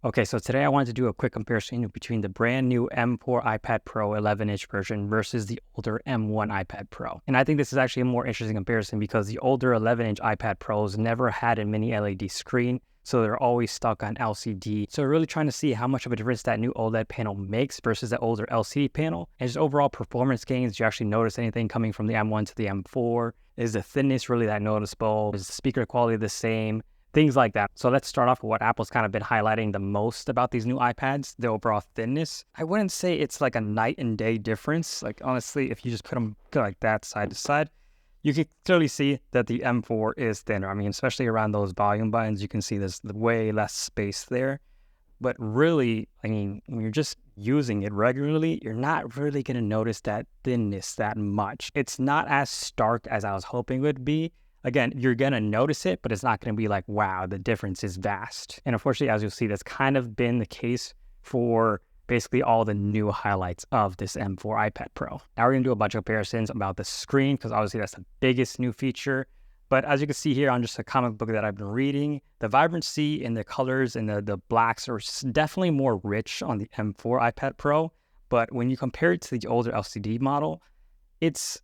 Okay, so today I wanted to do a quick comparison between the brand new M4 iPad Pro 11-inch version versus the older M1 iPad Pro. And I think this is actually a more interesting comparison because the older 11-inch iPad Pros never had a mini LED screen, so they're always stuck on LCD. So we're really trying to see how much of a difference that new OLED panel makes versus the older LCD panel. And just overall performance gains, do you actually notice anything coming from the M1 to the M4? Is the thinness really that noticeable? Is the speaker quality the same? Things like that. So let's start off with what Apple's kind of been highlighting the most about these new iPads, the overall thinness. I wouldn't say it's like a night and day difference. Like honestly, if you just put them like that side to side, you can clearly see that the M4 is thinner. I mean, especially around those volume buttons, you can see there's way less space there. But really, I mean, when you're just using it regularly, you're not really going to notice that thinness that much. It's not as stark as I was hoping it would be. Again, you're going to notice it, but it's not going to be like, wow, the difference is vast. And unfortunately, as you'll see, that's kind of been the case for basically all the new highlights of this M4 iPad Pro. Now we're going to do a bunch of comparisons about the screen because obviously that's the biggest new feature. But as you can see here on just a comic book that I've been reading, the vibrancy and the colors and the blacks are definitely more rich on the M4 iPad Pro. But when you compare it to the older LCD model, it's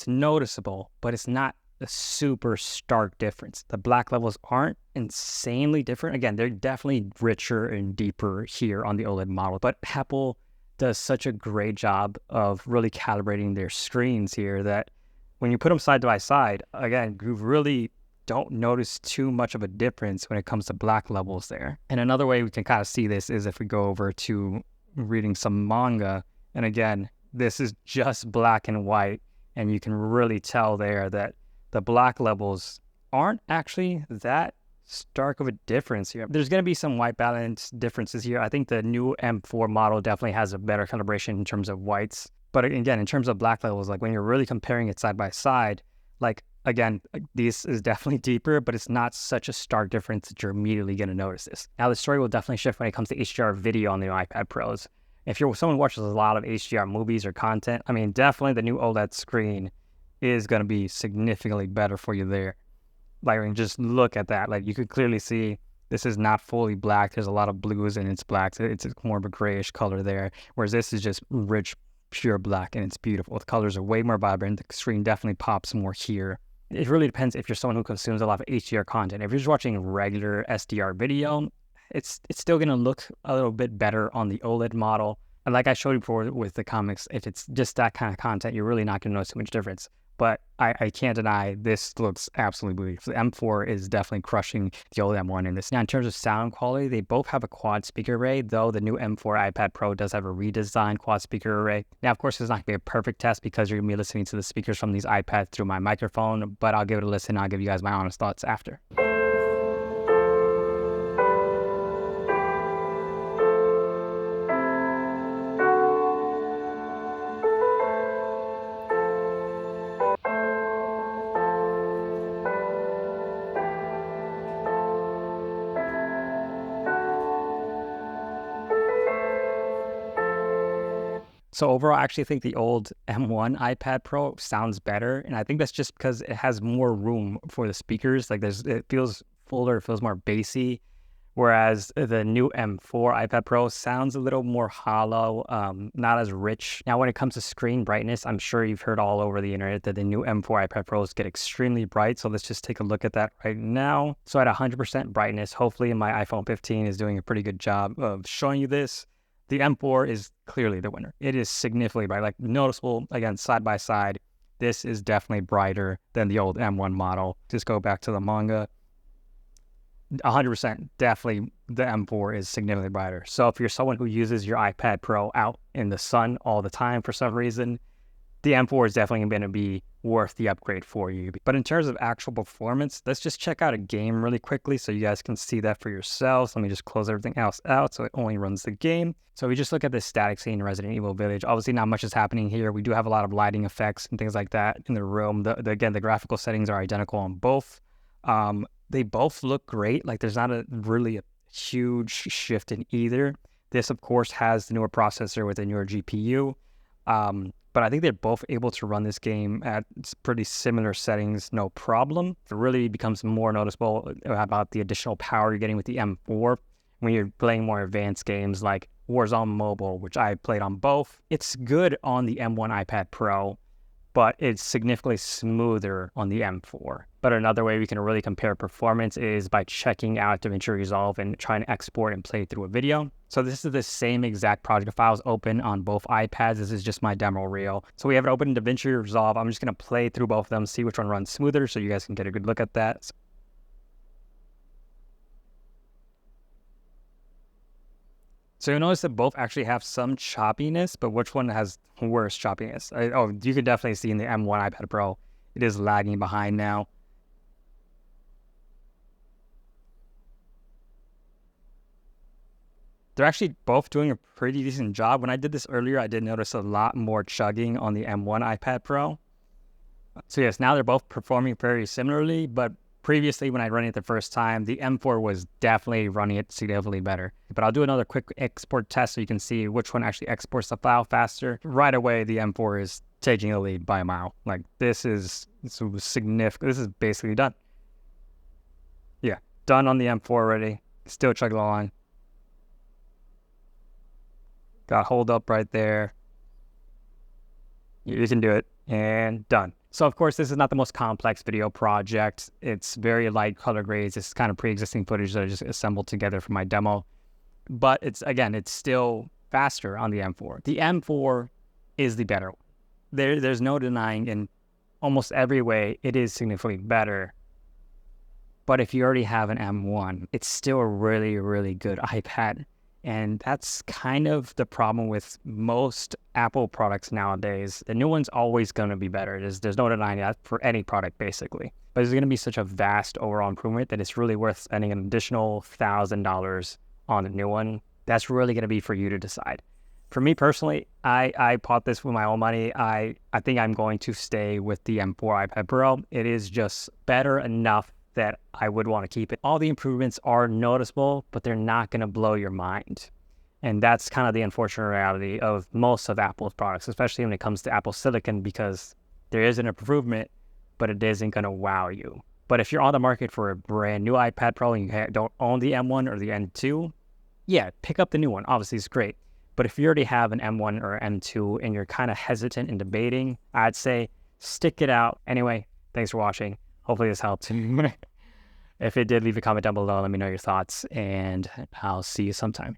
noticeable, but it's not a super stark difference. The black levels aren't insanely different. Again, they're definitely richer and deeper here on the OLED model, but Apple does such a great job of really calibrating their screens here that when you put them side by side, again, you really don't notice too much of a difference when it comes to black levels there. And another way we can kind of see this is if we go over to reading some manga, and again, this is just black and white, and you can really tell there that the black levels aren't actually that stark of a difference here. There's going to be some white balance differences here. I think the new M4 model definitely has a better calibration in terms of whites. But again, in terms of black levels, like when you're really comparing it side by side, like again, this is definitely deeper, but it's not such a stark difference that you're immediately going to notice this. Now, the story will definitely shift when it comes to HDR video on the iPad Pros. If you're someone who watches a lot of HDR movies or content, I mean, definitely the new OLED screen is going to be significantly better for you there. Like, I mean, just look at that. Like, you could clearly see this is not fully black. There's a lot of blues and it's black. It's more of a grayish color there, whereas this is just rich, pure black, and it's beautiful. The colors are way more vibrant. The screen definitely pops more here. It really depends if you're someone who consumes a lot of HDR content. If you're just watching regular SDR video, it's still going to look a little bit better on the OLED model. And like I showed you before with the comics, if it's just that kind of content, you're really not going to notice too much difference. But I can't deny this looks absolutely beautiful. The M4 is definitely crushing the old M1 in this. Now, in terms of sound quality, they both have a quad speaker array, though the new M4 iPad Pro does have a redesigned quad speaker array. Now, of course, it's not going to be a perfect test because you're going to be listening to the speakers from these iPads through my microphone, but I'll give it a listen. I'll give you guys my honest thoughts after. So overall, I actually think the old M1 iPad Pro sounds better. And I think that's just because it has more room for the speakers. Like it feels fuller, it feels more bassy. Whereas the new M4 iPad Pro sounds a little more hollow, not as rich. Now, when it comes to screen brightness, I'm sure you've heard all over the internet that the new M4 iPad Pros get extremely bright. So let's just take a look at that right now. So at 100% brightness, hopefully my iPhone 15 is doing a pretty good job of showing you this. The M4 is clearly the winner. It is significantly bright, like noticeable, again, side by side. This is definitely brighter than the old M1 model. Just go back to the manga. 100%, definitely the M4 is significantly brighter. So if you're someone who uses your iPad Pro out in the sun all the time for some reason, the M4 is definitely going to be worth the upgrade for you. But in terms of actual performance, let's just check out a game really quickly so you guys can see that for yourselves. Let me just close everything else out so it only runs the game. So we just look at this static scene in Resident Evil Village. Obviously not much is happening here. We do have a lot of lighting effects and things like that in the room. Again, the graphical settings are identical on both. They both look great. Like there's not really a huge shift in either. This, of course, has the newer processor with a newer GPU. But I think they're both able to run this game at pretty similar settings, no problem. It really becomes more noticeable about the additional power you're getting with the M4 when you're playing more advanced games like Warzone Mobile, which I played on both. It's good on the M1 iPad Pro, but it's significantly smoother on the M4. But another way we can really compare performance is by checking out DaVinci Resolve and trying to export and play through a video. So this is the same exact project files open on both iPads. This is just my demo reel. So we have it open in DaVinci Resolve. I'm just gonna play through both of them, see which one runs smoother so you guys can get a good look at that. So you'll notice that both actually have some choppiness, but which one has worse choppiness? You can definitely see in the M1 iPad Pro, it is lagging behind now. They're actually both doing a pretty decent job. When I did this earlier, I did notice a lot more chugging on the M1 iPad Pro. So yes, now they're both performing very similarly, but previously when I ran it the first time, the M4 was definitely running it significantly better. But I'll do another quick export test so you can see which one actually exports the file faster. Right away, the M4 is taking a lead by a mile. Like this is significant. This is basically done. Yeah, done on the M4 already. Still chugging along. Got hold up right there. You can do it, and done. So of course, this is not the most complex video project. It's very light color grades. It's kind of pre-existing footage that I just assembled together for my demo. But it's still faster on the M4. The M4 is the better one. There's no denying in almost every way it is significantly better. But if you already have an M1, it's still a really, really good iPad. And that's kind of the problem with most Apple products nowadays. The new one's always going to be better. There's no denying that for any product, basically. But it's going to be such a vast overall improvement that it's really worth spending an additional $1,000 on a new one. That's really going to be for you to decide. For me personally, I bought this with my own money. I think I'm going to stay with the M4 iPad Pro. It is just better enough that I would want to keep it. All the improvements are noticeable, but they're not going to blow your mind. And that's kind of the unfortunate reality of most of Apple's products, especially when it comes to Apple Silicon, because there is an improvement, but it isn't going to wow you. But if you're on the market for a brand new iPad Pro and you don't own the M1 or the M2, yeah, pick up the new one. Obviously, it's great. But if you already have an M1 or M2 and you're kind of hesitant and debating, I'd say stick it out. Anyway, thanks for watching. Hopefully this helped. If it did, leave a comment down below. Let me know your thoughts, and I'll see you sometime.